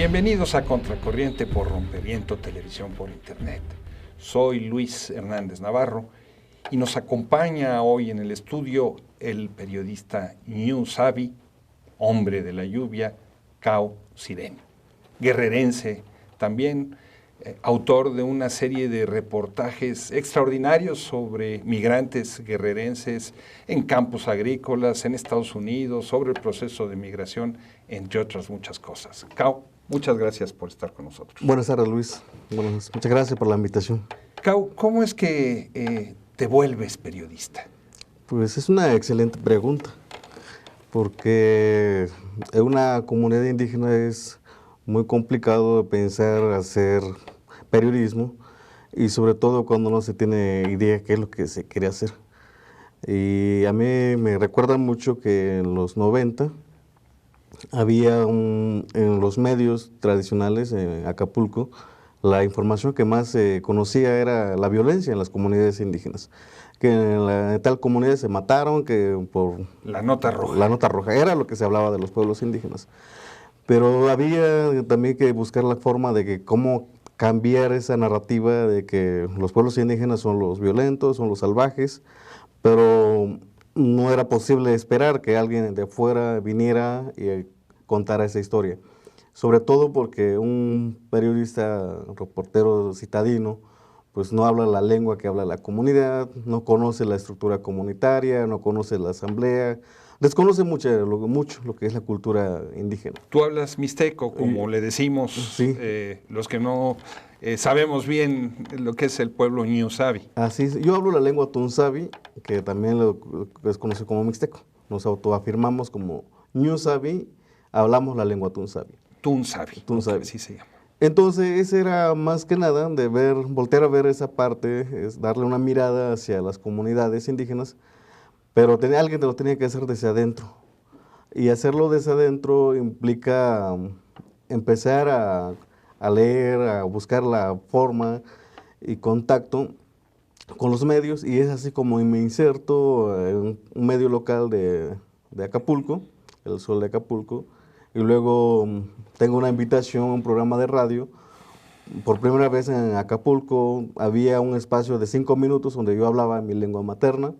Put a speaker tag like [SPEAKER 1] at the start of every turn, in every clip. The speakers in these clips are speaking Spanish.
[SPEAKER 1] Bienvenidos a Contracorriente por Rompeviento Televisión por Internet. Soy Luis Hernández Navarro y nos acompaña hoy en el estudio el periodista Ñu Savi, hombre de la lluvia, Cao Sirén, guerrerense también, autor de una serie de reportajes extraordinarios sobre migrantes guerrerenses en campos agrícolas, en Estados Unidos, sobre el proceso de migración, entre otras muchas cosas. Cao, muchas gracias por estar con nosotros.
[SPEAKER 2] Buenas tardes, Luis. Muchas gracias por la invitación.
[SPEAKER 1] Cao, ¿cómo es que te vuelves periodista?
[SPEAKER 2] Pues es una excelente pregunta, porque en una comunidad indígena es muy complicado pensar hacer periodismo, y sobre todo cuando no se tiene idea qué es lo que se quiere hacer. Y a mí me recuerda mucho que en los 90 había en los medios tradicionales en Acapulco, la información que más se conocía era la violencia en las comunidades indígenas, que en tal comunidad se mataron, que por
[SPEAKER 1] la nota roja.
[SPEAKER 2] La nota roja era lo que se hablaba de los pueblos indígenas. Pero había también que buscar la forma de que cómo cambiar esa narrativa de que los pueblos indígenas son los violentos, son los salvajes, pero no era posible esperar que alguien de afuera viniera y contara esa historia. Sobre todo porque un periodista, reportero citadino, pues no habla la lengua que habla la comunidad, no conoce la estructura comunitaria, no conoce la asamblea, desconoce mucho lo que es la cultura indígena.
[SPEAKER 1] Tú hablas mixteco, como le decimos,
[SPEAKER 2] sí.
[SPEAKER 1] Los que no sabemos bien lo que es el pueblo Ñu Savi.
[SPEAKER 2] Así es. Yo hablo la lengua Tunsavi, que también lo es conocido como mixteco. Nos autoafirmamos como Ñu Savi, hablamos la lengua Tunsavi.
[SPEAKER 1] Tunsavi,
[SPEAKER 2] Tunsavi.
[SPEAKER 1] Así se llama.
[SPEAKER 2] Entonces, ese era más que nada de voltear a ver esa parte, es darle una mirada hacia las comunidades indígenas, pero alguien lo tenía que hacer desde adentro. Y hacerlo desde adentro implica empezar a leer, a buscar la forma y contacto con los medios, y es así como me inserto en un medio local de Acapulco, El Sol de Acapulco, y luego tengo una invitación a un programa de radio. Por primera vez en Acapulco había un espacio de 5 minutos donde yo hablaba mi lengua materna,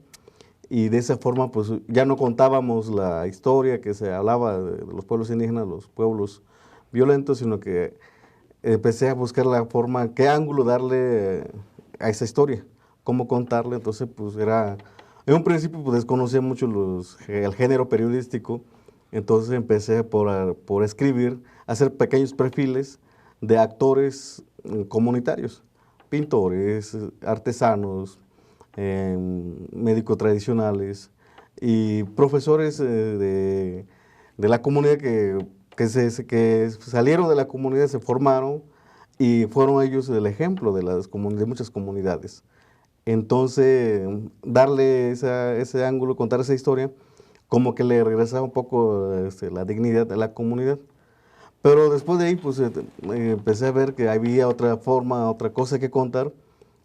[SPEAKER 2] y de esa forma pues ya no contábamos la historia que se hablaba de los pueblos indígenas, los pueblos violentos, sino que empecé a buscar la forma, qué ángulo darle a esa historia, cómo contarle. Entonces pues en un principio pues desconocía mucho el género periodístico. Entonces empecé por escribir, hacer pequeños perfiles de actores comunitarios, pintores, artesanos, médicos tradicionales y profesores de la comunidad que salieron de la comunidad, se formaron y fueron ellos el ejemplo de muchas comunidades. Entonces, darle ese ángulo, contar esa historia, como que le regresaba un poco la dignidad de la comunidad. Pero después de ahí, pues empecé a ver que había otra forma, otra cosa que contar,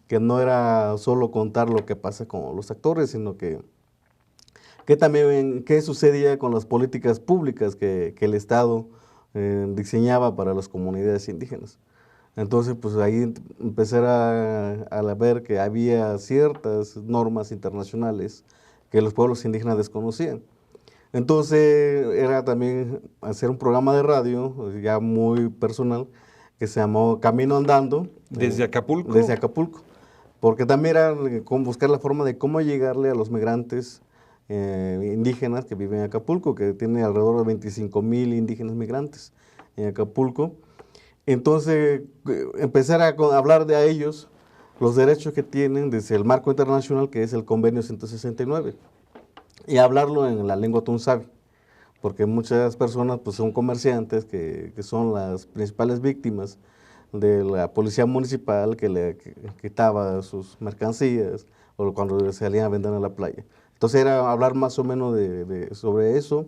[SPEAKER 2] que no era solo contar lo que pasa con los actores, sino que también qué sucedía con las políticas públicas que el Estado diseñaba para las comunidades indígenas. Entonces, pues ahí empecé a ver que había ciertas normas internacionales que los pueblos indígenas desconocían. Entonces era también hacer un programa de radio, ya muy personal, que se llamó Camino Andando.
[SPEAKER 1] ¿Desde Acapulco?
[SPEAKER 2] Desde Acapulco. Porque también era buscar la forma de cómo llegarle a los migrantes indígenas que viven en Acapulco, que tiene alrededor de 25,000 indígenas migrantes en Acapulco. Entonces empezar a hablar de ellos, los derechos que tienen desde el marco internacional, que es el Convenio 169. Y hablarlo en la lengua Tunsavi, porque muchas personas pues, son comerciantes que son las principales víctimas de la policía municipal que le quitaba sus mercancías o cuando salían a vender en la playa. Entonces era hablar más o menos sobre eso,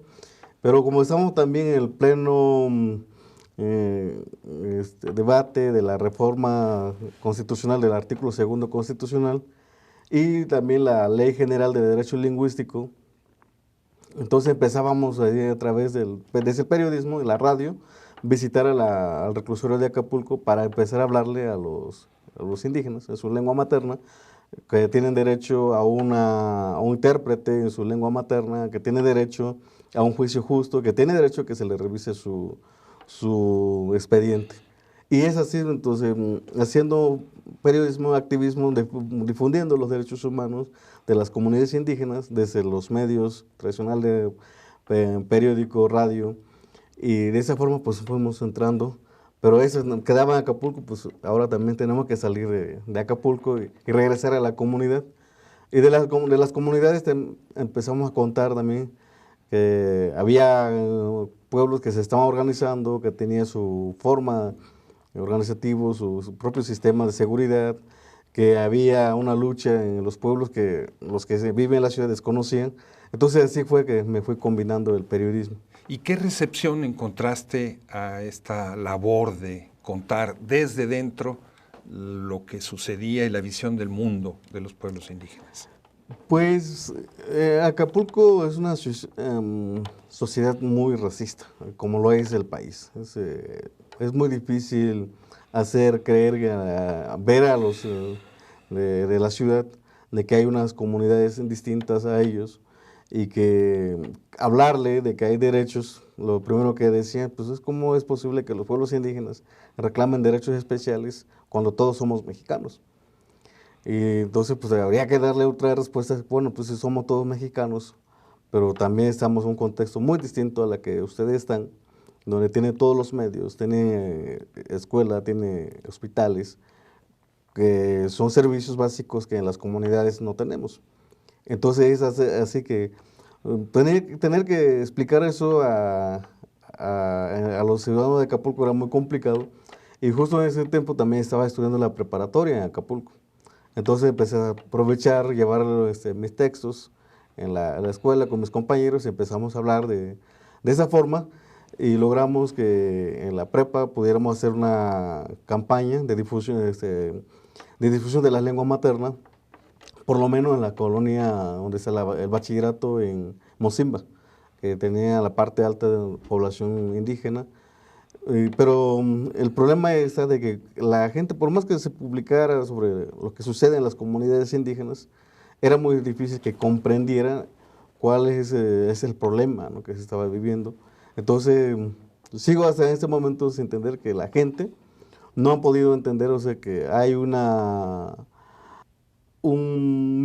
[SPEAKER 2] pero como estamos también en el pleno debate de la reforma constitucional del artículo 2 constitucional y también la Ley General de Derecho Lingüístico, entonces empezábamos a través desde el periodismo y la radio, visitar al reclusorio de Acapulco para empezar a hablarle a los indígenas en su lengua materna, que tienen derecho a un intérprete en su lengua materna, que tiene derecho a un juicio justo, que tiene derecho a que se le revise su expediente. Y es así, entonces, haciendo periodismo, activismo, difundiendo los derechos humanos de las comunidades indígenas desde los medios tradicionales de periódico, radio, y de esa forma pues fuimos entrando. Pero eso quedaba en Acapulco, pues ahora también tenemos que salir de Acapulco y regresar a la comunidad. Y de las comunidades empezamos a contar también que había pueblos que se estaban organizando, que tenían su forma organizativo, su propio sistema de seguridad, que había una lucha en los pueblos que los que viven en la ciudad desconocían. Entonces así fue que me fui combinando el periodismo.
[SPEAKER 1] ¿Y qué recepción encontraste a esta labor de contar desde dentro lo que sucedía y la visión del mundo de los pueblos indígenas?
[SPEAKER 2] Pues Acapulco es una sociedad muy racista, como lo es el país. Es muy difícil hacer creer, ver a los de la ciudad de que hay unas comunidades distintas a ellos y que hablarle de que hay derechos, lo primero que decía, pues es cómo es posible que los pueblos indígenas reclamen derechos especiales cuando todos somos mexicanos. Y entonces pues habría que darle otra respuesta, bueno, pues si somos todos mexicanos, pero también estamos en un contexto muy distinto a la que ustedes están, donde tiene todos los medios, tiene escuela, tiene hospitales, que son servicios básicos que en las comunidades no tenemos. Entonces es así que tener que explicar eso a los ciudadanos de Acapulco era muy complicado, y justo en ese tiempo también estaba estudiando la preparatoria en Acapulco. Entonces empecé a aprovechar, llevar mis textos en la escuela con mis compañeros y empezamos a hablar de esa forma, y logramos que en la prepa pudiéramos hacer una campaña de difusión de la lengua materna, por lo menos en la colonia donde está el bachillerato en Mocimba, que tenía la parte alta de población indígena. Pero el problema está de que la gente, por más que se publicara sobre lo que sucede en las comunidades indígenas, era muy difícil que comprendiera cuál es el problema, ¿no?, que se estaba viviendo. Entonces, sigo hasta este momento sin entender que la gente no ha podido entender, o sea, que hay un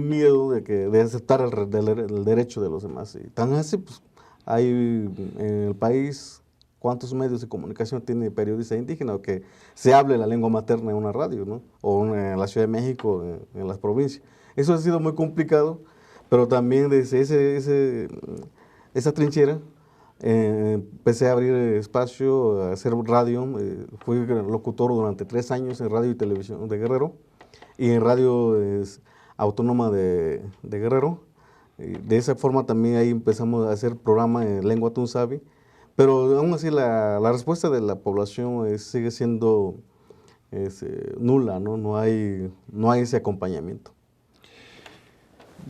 [SPEAKER 2] miedo de aceptar el derecho de los demás. Y tan así, pues, hay en el país, ¿cuántos medios de comunicación tiene periodista indígena? O que se hable la lengua materna en una radio, ¿no? O en la Ciudad de México, en las provincias. Eso ha sido muy complicado, pero también desde esa trinchera empecé a abrir espacio, a hacer radio. Fui locutor durante 3 años en Radio y Televisión de Guerrero y en Radio Autónoma de Guerrero. De esa forma también ahí empezamos a hacer programa en lengua tunzavi, pero aún así la respuesta de la población sigue siendo nula, ¿no? No hay ese acompañamiento.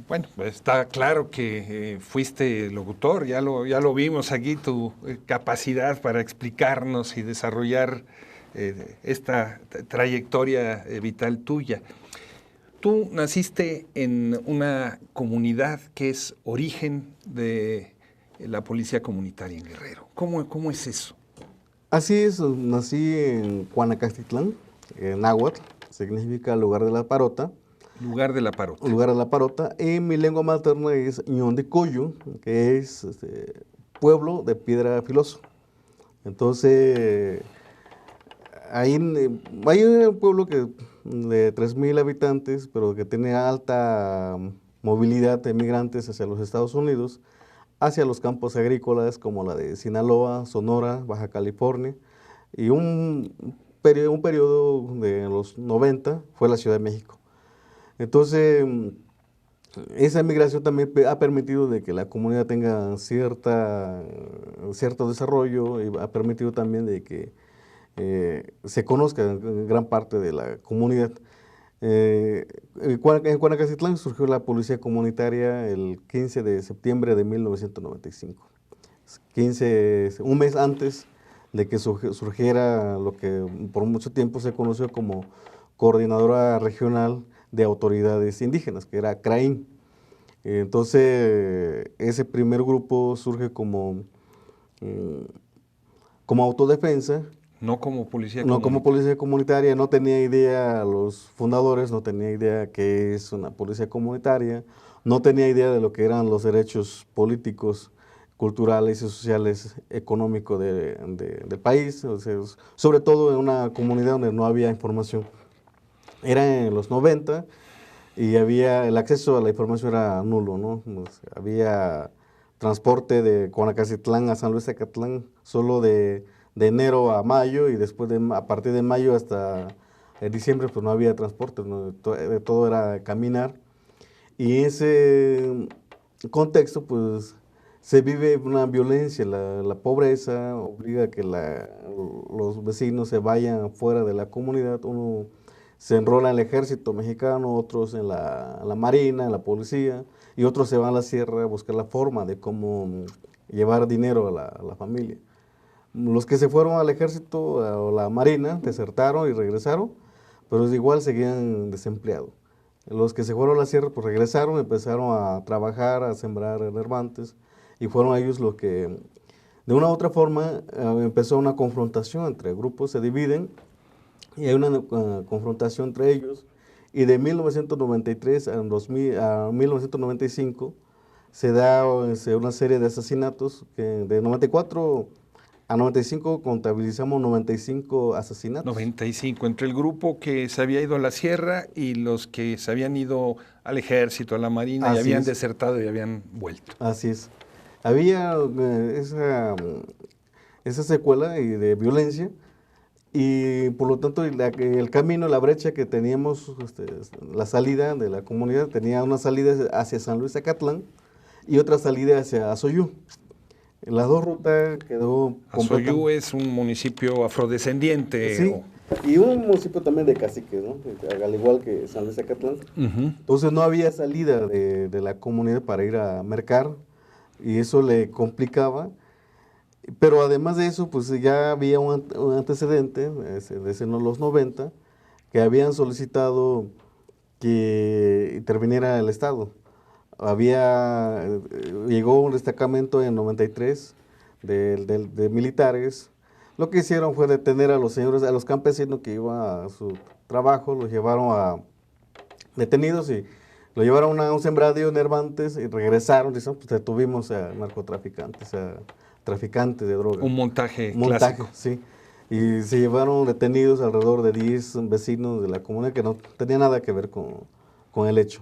[SPEAKER 1] Bueno, pues está claro que fuiste locutor, ya lo vimos aquí, tu capacidad para explicarnos y desarrollar esta trayectoria vital tuya. Tú naciste en una comunidad que es origen de la policía comunitaria en Guerrero. ¿Cómo es eso?
[SPEAKER 2] Así es, nací en Cuanacastitlán, en náhuatl, significa lugar de la parota.
[SPEAKER 1] Lugar de la parota.
[SPEAKER 2] Lugar de la parota. Y mi lengua materna es Ñondicoyo, que es pueblo de piedra filoso. Entonces, hay un pueblo de 3,000 habitantes, pero que tiene alta movilidad de migrantes hacia los Estados Unidos, hacia los campos agrícolas como la de Sinaloa, Sonora, Baja California, y un periodo de los 90 fue la Ciudad de México. Entonces, esa migración también ha permitido de que la comunidad tenga cierto desarrollo, y ha permitido también de que se conozca en gran parte de la comunidad. En Cuanacastitlán surgió la policía comunitaria el 15 de septiembre de 1995. Un mes antes de que surgiera lo que por mucho tiempo se conoció como Coordinadora Regional de Autoridades Indígenas, que era CRAIN. Entonces, ese primer grupo surge mm, como autodefensa,
[SPEAKER 1] No como policía
[SPEAKER 2] no como policía comunitaria. No tenía idea, los fundadores no tenía idea qué es una policía comunitaria, no tenía idea de lo que eran los derechos políticos, culturales y sociales, económicos del país, o sea, sobre todo en una comunidad donde no había información. Era en los 90 y el acceso a la información era nulo, ¿no? Había transporte de Guanacazitlán a San Luis Zacatlán solo de enero a mayo, y después a partir de mayo hasta diciembre pues no había transporte, ¿no? Todo era caminar. Y en ese contexto pues se vive una violencia, la pobreza obliga a que los vecinos se vayan fuera de la comunidad. Uno se enrola en el ejército mexicano, otros en la marina, en la policía, y otros se van a la sierra a buscar la forma de cómo llevar dinero a la familia. Los que se fueron al ejército o la marina desertaron y regresaron, pero igual seguían desempleados. Los que se fueron a la sierra pues regresaron, empezaron a trabajar, a sembrar hermantes, y fueron ellos los que, de una u otra forma, empezó una confrontación entre grupos, se dividen, y hay una confrontación entre ellos, y de 1993 a 1995 se da una serie de asesinatos, que de 94 a 95 contabilizamos 95 asesinatos.
[SPEAKER 1] 95, entre el grupo que se había ido a la sierra y los que se habían ido al ejército, a la marina, y habían desertado y habían vuelto.
[SPEAKER 2] Así es. Había esa secuela de violencia, y por lo tanto el camino, la brecha que teníamos, la salida de la comunidad, tenía una salida hacia San Luis Zacatlán y otra salida hacia Azoyú. Las dos rutas quedó completa.
[SPEAKER 1] Azoyú es un municipio afrodescendiente.
[SPEAKER 2] Sí, y un municipio también de caciques, ¿no? Al igual que San Luis Zacatlán. Entonces no había salida de la comunidad para ir a mercar, y eso le complicaba. Pero además de eso, pues ya había un antecedente, desde los 90, que habían solicitado que interviniera el Estado. Llegó un destacamento en 93 de militares. Lo que hicieron fue detener a los señores, a los campesinos que iban a su trabajo, los llevaron detenidos, y lo llevaron a un sembradío en Hermantes, y regresaron, dicen, pues detuvimos a narcotraficantes, a traficantes de drogas.
[SPEAKER 1] Un montaje clásico.
[SPEAKER 2] Sí. Y se llevaron detenidos alrededor de 10 vecinos de la comunidad que no tenía nada que ver con el hecho.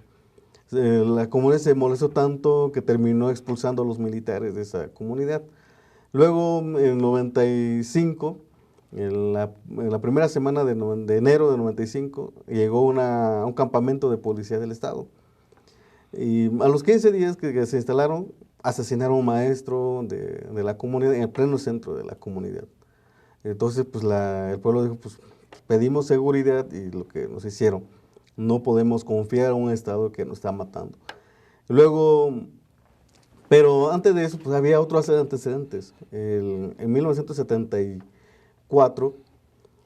[SPEAKER 2] La comunidad se molestó tanto que terminó expulsando a los militares de esa comunidad. Luego, en 95, en la primera semana de enero de 95, llegó un campamento de policía del Estado. Y a los 15 días que se instalaron, asesinaron a un maestro de la comunidad, en el pleno centro de la comunidad. Entonces, pues el pueblo dijo, pues pedimos seguridad, y lo que nos hicieron. No podemos confiar en un Estado que nos está matando. Luego, pero antes de eso, pues había otros antecedentes. En 1974,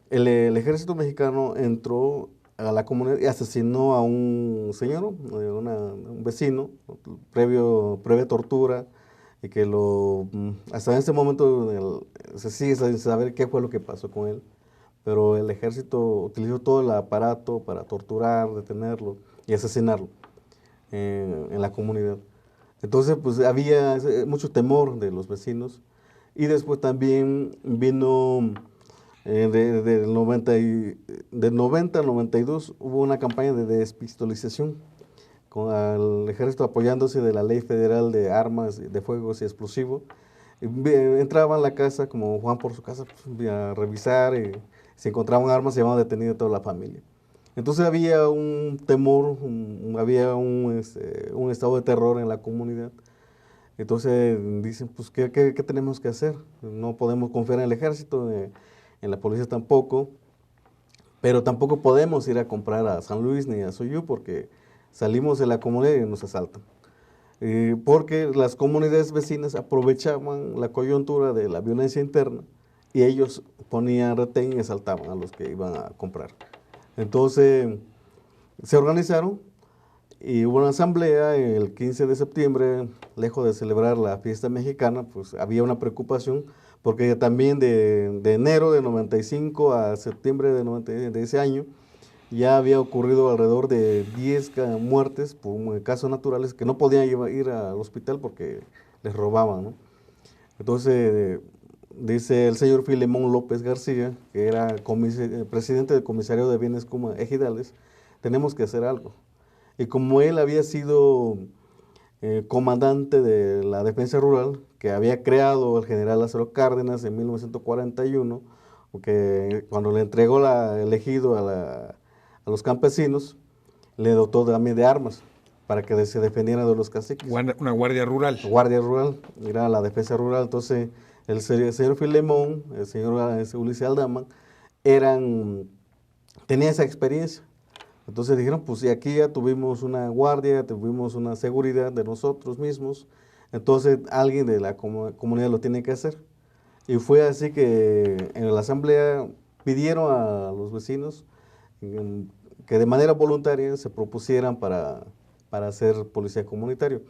[SPEAKER 2] el ejército mexicano entró a la comunidad y asesinó a un señor, un vecino, previa tortura, y que hasta ese momento se sigue sin saber qué fue lo que pasó con él. Pero el ejército utilizó todo el aparato para torturar, detenerlo y asesinarlo en la comunidad. Entonces, pues había mucho temor de los vecinos. Y después también vino, del 90 al 92, hubo una campaña de despistolización, con el ejército apoyándose de la Ley Federal de Armas de Fuegos y Explosivos. Entraban a la casa, como Juan por su casa, pues, a revisar, y si encontraban armas se llevaban detenida toda la familia. Entonces había un temor, había un estado de terror en la comunidad. Entonces dicen, pues, ¿qué tenemos que hacer? No podemos confiar en el ejército, en la policía tampoco, pero tampoco podemos ir a comprar a San Luis ni a Azoyú, porque salimos de la comunidad y nos asaltan. Porque las comunidades vecinas aprovechaban la coyuntura de la violencia interna y ellos ponían retén y asaltaban a los que iban a comprar. Entonces se organizaron y hubo una asamblea el 15 de septiembre, lejos de celebrar la fiesta mexicana, pues había una preocupación porque también de enero de 95 a septiembre de ese año ya había ocurrido alrededor de 10 muertes por casos naturales que no podían ir al hospital porque les robaban, ¿no? Entonces, dice el señor Filemón López García, que era presidente del Comisario de Bienes Ejidales, tenemos que hacer algo. Y como él había sido comandante de la defensa rural, que había creado el general Lázaro Cárdenas en 1941, que cuando le entregó el ejido a los campesinos, le dotó también de armas para que se defendieran de los caciques.
[SPEAKER 1] Una guardia rural.
[SPEAKER 2] Guardia rural, era la defensa rural. Entonces, el señor Filemón, el señor Ulises Aldama, tenían esa experiencia. Entonces dijeron, pues si aquí ya tuvimos una guardia, tuvimos una seguridad de nosotros mismos, entonces alguien de la comunidad lo tiene que hacer. Y fue así que en la asamblea pidieron a los vecinos que de manera voluntaria se propusieran para ser policía comunitario.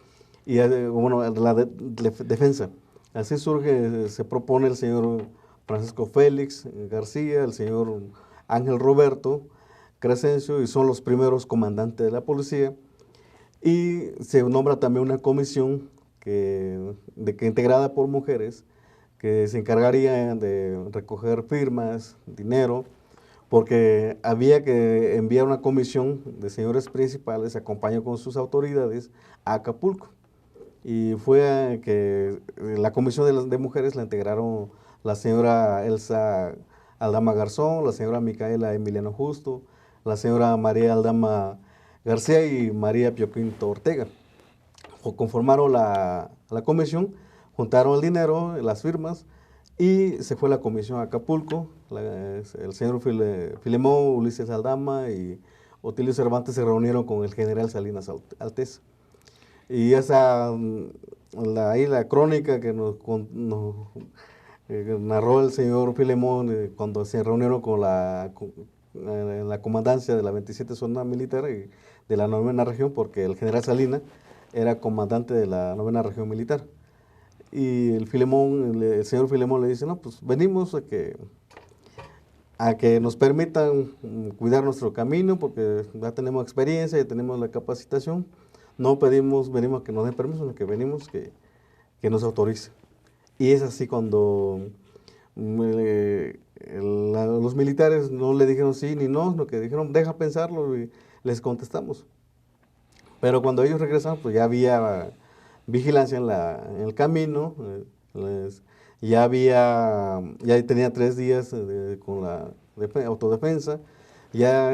[SPEAKER 2] Y bueno, la defensa. Así surge, se propone el señor Francisco Félix García, el señor Ángel Roberto Crescencio, y son los primeros comandantes de la policía. Y se nombra también una comisión integrada por mujeres que se encargaría de recoger firmas, dinero, porque había que enviar una comisión de señores principales, acompañados con sus autoridades, a Acapulco. Y fue que la comisión de mujeres la integraron la señora Elsa Aldama Garzón, la señora Micaela Emiliano Justo, la señora María Aldama García y María Pioquinto Ortega. Conformaron la comisión, juntaron el dinero, las firmas, y se fue la comisión a Acapulco. El señor Filemón, Ulises Aldama y Otilio Cervantes se reunieron con el general Salinas Alteza. Y ahí la crónica que nos narró el señor Filemón cuando se reunieron en la comandancia de la 27 Zona Militar y de la 9ª Región, porque el general Salinas era comandante de la 9ª Región Militar. Y el señor Filemón le dice, no, pues venimos a que nos permitan cuidar nuestro camino, porque ya tenemos experiencia, ya tenemos la capacitación. No venimos a que nos den permiso, sino que venimos que nos autorice. Y es así cuando los militares no le dijeron sí ni no, sino que dijeron, deja pensarlo, y les contestamos. Pero cuando ellos regresaron, pues ya había vigilancia en el camino, ya tenía 3 días con la autodefensa. Ya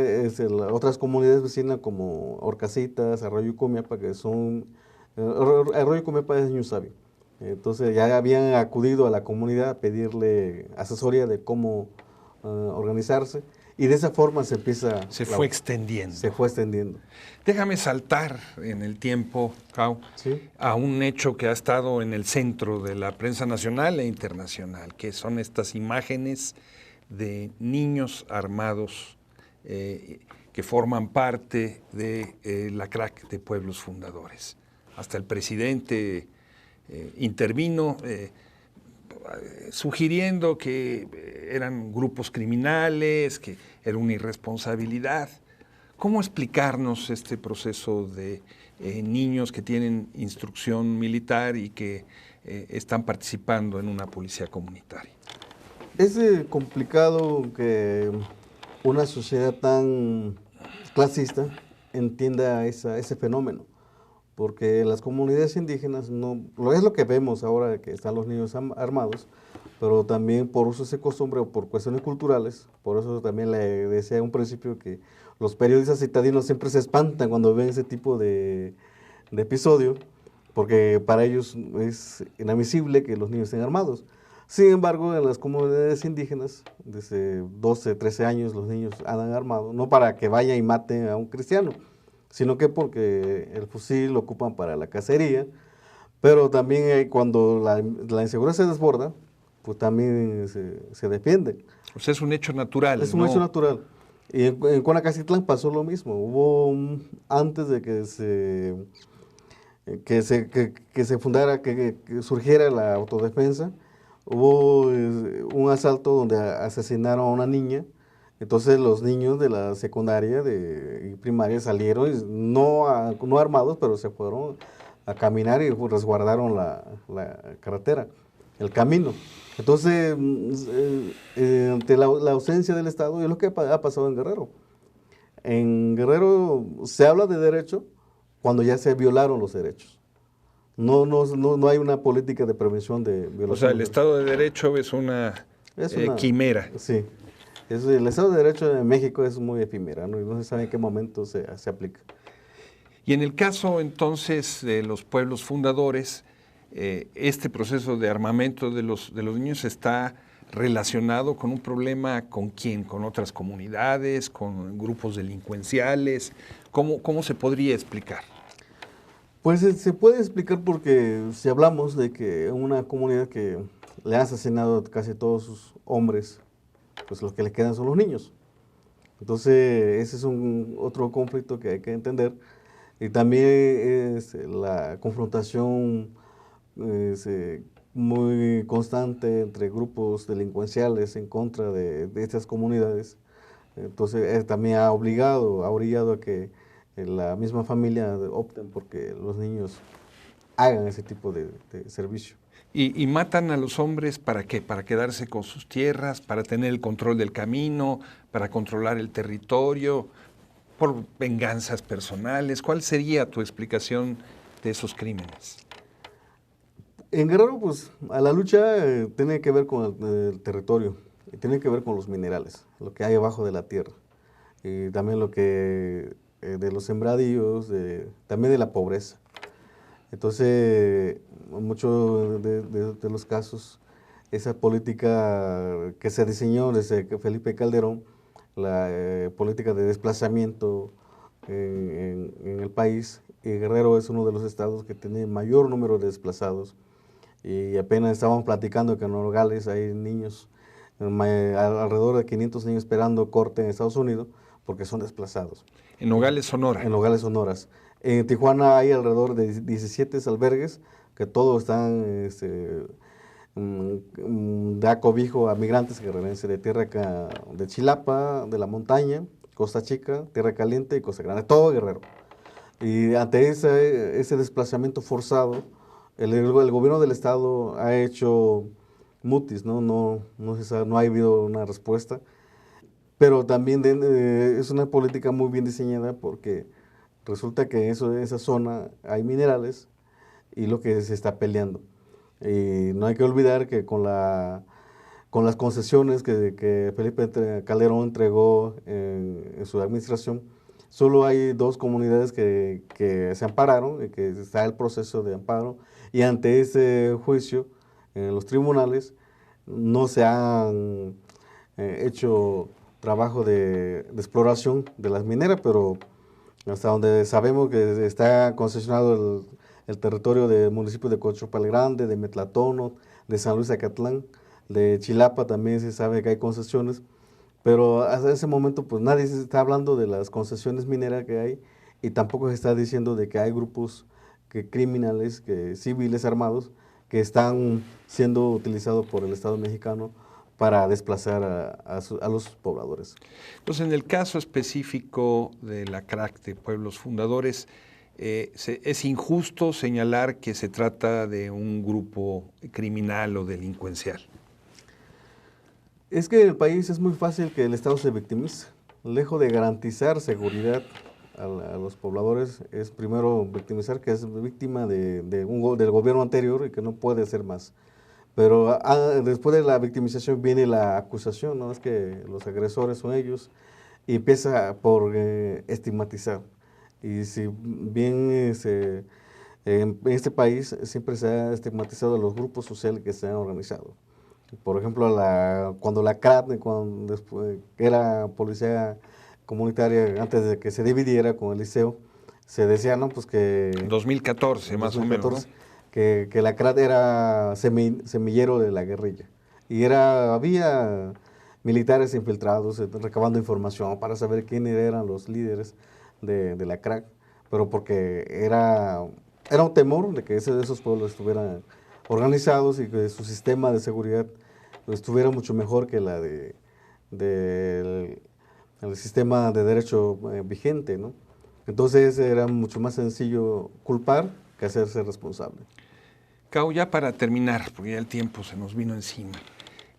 [SPEAKER 2] otras comunidades vecinas como Orcasitas, Arroyo Comiapa, que son, Arroyo Comiapa es Ñusabi. Entonces ya habían acudido a la comunidad a pedirle asesoría de cómo organizarse, y de esa forma se fue extendiendo. Se fue extendiendo.
[SPEAKER 1] Déjame saltar en el tiempo, Cao,
[SPEAKER 2] ¿sí?,
[SPEAKER 1] a un hecho que ha estado en el centro de la prensa nacional e internacional, que son estas imágenes de niños armados que forman parte de la CRAC de Pueblos Fundadores. Hasta el presidente intervino sugiriendo que eran grupos criminales, que era una irresponsabilidad. ¿Cómo explicarnos este proceso de niños que tienen instrucción militar y que están participando en una policía comunitaria?
[SPEAKER 2] Es complicado que una sociedad tan clasista entienda ese fenómeno, porque las comunidades indígenas es lo que vemos ahora, que están los niños armados, pero también por usos y costumbre o por cuestiones culturales. Por eso también le decía en un principio que los periodistas citadinos siempre se espantan cuando ven ese tipo de episodio, porque para ellos es inadmisible que los niños estén armados. Sin embargo, en las comunidades indígenas, desde 12, 13 años los niños andan armados, no para que vayan y maten a un cristiano, sino que porque el fusil lo ocupan para la cacería, pero también cuando la inseguridad se desborda, pues también se defiende.
[SPEAKER 1] O sea, es un hecho natural,
[SPEAKER 2] Es un
[SPEAKER 1] ¿no?
[SPEAKER 2] hecho natural. Y en Cuanacacitlán pasó lo mismo. Antes de que se fundara, que surgiera la autodefensa, hubo un asalto donde asesinaron a una niña. Entonces los niños de la secundaria y primaria salieron, no armados, pero se fueron a caminar y resguardaron la carretera, el camino. Entonces, ante la ausencia del Estado, es lo que ha pasado en Guerrero. En Guerrero se habla de derecho cuando ya se violaron los derechos. No hay una política de prevención de
[SPEAKER 1] O sea,
[SPEAKER 2] violación de
[SPEAKER 1] el
[SPEAKER 2] los derechos.
[SPEAKER 1] Estado de Derecho es una quimera.
[SPEAKER 2] Sí. El Estado de Derecho en México es muy efímera, ¿no? Y no se sabe en qué momento se aplica.
[SPEAKER 1] Y en el caso entonces de los pueblos fundadores, este proceso de armamento de los niños está relacionado con un problema ¿con quién? ¿Con otras comunidades? ¿Con grupos delincuenciales? ¿Cómo se podría explicar?
[SPEAKER 2] Pues se puede explicar porque si hablamos de que una comunidad que le han asesinado a casi todos sus hombres, pues los que le quedan son los niños. Entonces, ese es otro conflicto que hay que entender. Y también es la confrontación es, muy constante entre grupos delincuenciales en contra de estas comunidades. Entonces, también ha orillado a que la misma familia opten porque los niños hagan ese tipo de servicio.
[SPEAKER 1] ¿Y matan a los hombres para qué? ¿Para quedarse con sus tierras? ¿Para tener el control del camino? ¿Para controlar el territorio? ¿Por venganzas personales? ¿Cuál sería tu explicación de esos crímenes?
[SPEAKER 2] En Guerrero, pues, a la lucha tiene que ver con el territorio, y tiene que ver con los minerales, lo que hay abajo de la tierra, y también lo que de los sembradíos, también de la pobreza. Entonces, muchos de los casos, esa política que se diseñó desde Felipe Calderón, la política de desplazamiento en el país, y Guerrero es uno de los estados que tiene mayor número de desplazados. Y apenas estábamos platicando que en Nogales hay niños, alrededor de 500 niños esperando corte en Estados Unidos porque son desplazados.
[SPEAKER 1] En Nogales, Sonora.
[SPEAKER 2] En Nogales, Sonora. En Tijuana hay alrededor de 17 albergues que todos están da cobijo a migrantes guerrerenses de tierra de Chilapa, de la montaña, Costa Chica, Tierra Caliente y Costa Grande, todo Guerrero. Y ante ese desplazamiento forzado, el gobierno del estado ha hecho mutis, no ha habido una respuesta, pero también es una política muy bien diseñada porque resulta que en esa zona hay minerales y lo que se está peleando. Y no hay que olvidar que con las concesiones que Felipe Calderón entregó en su administración, solo hay 2 comunidades que se ampararon y que está el proceso de amparo. Y ante ese juicio, en los tribunales, no se han hecho trabajo de exploración de las mineras, pero hasta donde sabemos que está concesionado el territorio del municipio de Cochopal Grande, de Metlatono, de San Luis Acatlán, de Chilapa también se sabe que hay concesiones, pero hasta ese momento pues nadie se está hablando de las concesiones mineras que hay y tampoco se está diciendo de que hay grupos criminales, civiles armados, que están siendo utilizados por el Estado mexicano para desplazar a los pobladores.
[SPEAKER 1] Entonces, en el caso específico de la CRAC de Pueblos Fundadores, es injusto señalar que se trata de un grupo criminal o delincuencial.
[SPEAKER 2] Es que en el país es muy fácil que el Estado se victimice. Lejos de garantizar seguridad a los pobladores, es primero victimizar que es víctima del gobierno anterior y que no puede hacer más. Pero después de la victimización viene la acusación, ¿no? Es que los agresores son ellos y empieza por estigmatizar. Y si bien en este país siempre se ha estigmatizado a los grupos sociales que se han organizado. Por ejemplo, cuando la CRAT, después era policía comunitaria, antes de que se dividiera con el liceo, se decía, ¿no? Pues que...
[SPEAKER 1] 2014, más o menos, ¿no?
[SPEAKER 2] Que la CRAT era semillero de la guerrilla. Y había militares infiltrados recabando información para saber quiénes eran los líderes de la CRAC, pero porque era un temor de que esos pueblos estuvieran organizados y que su sistema de seguridad estuviera mucho mejor que la del sistema de derecho vigente, ¿no? Entonces era mucho más sencillo culpar que hacerse responsable.
[SPEAKER 1] Cao, ya para terminar, porque ya el tiempo se nos vino encima,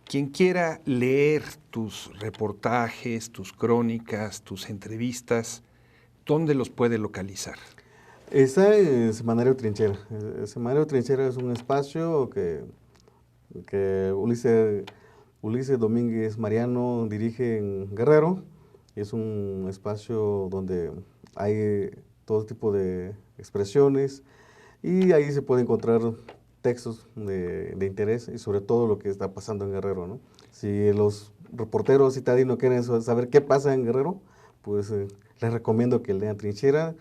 [SPEAKER 1] quien quiera leer tus reportajes, tus crónicas, tus entrevistas, ¿dónde los puede localizar?
[SPEAKER 2] Está en Semanario Trinchera. El Semanario Trinchera es un espacio que Ulises Domínguez Mariano dirige en Guerrero. Es un espacio donde hay todo tipo de expresiones y ahí se puede encontrar textos de interés y sobre todo lo que está pasando en Guerrero, ¿no? Si los reporteros citadinos quieren saber qué pasa en Guerrero, pues les recomiendo que lean Trinchera.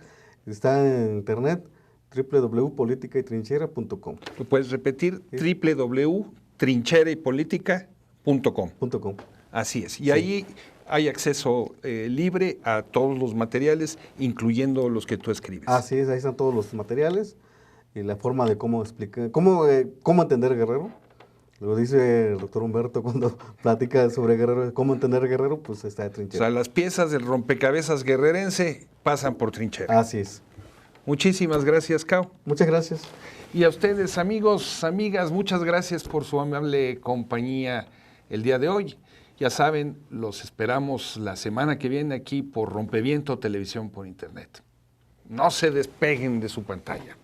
[SPEAKER 2] Está en internet www.politicaytrinchera.com.
[SPEAKER 1] ¿Lo puedes repetir? Sí. www.trincheraypolitica.com. Así es. Y sí, ahí hay acceso libre a todos los materiales, incluyendo los que tú escribes.
[SPEAKER 2] Así es, ahí están todos los materiales y la forma de cómo explicar, cómo entender Guerrero. Lo dice el doctor Humberto cuando platica sobre Guerrero, cómo entender Guerrero, pues está de Trinchera.
[SPEAKER 1] O sea, las piezas del rompecabezas guerrerense pasan por Trinchera.
[SPEAKER 2] Así es.
[SPEAKER 1] Muchísimas gracias, Cao.
[SPEAKER 2] Muchas gracias.
[SPEAKER 1] Y a ustedes, amigos, amigas, muchas gracias por su amable compañía el día de hoy. Ya saben, los esperamos la semana que viene aquí por Rompeviento Televisión por Internet. No se despeguen de su pantalla.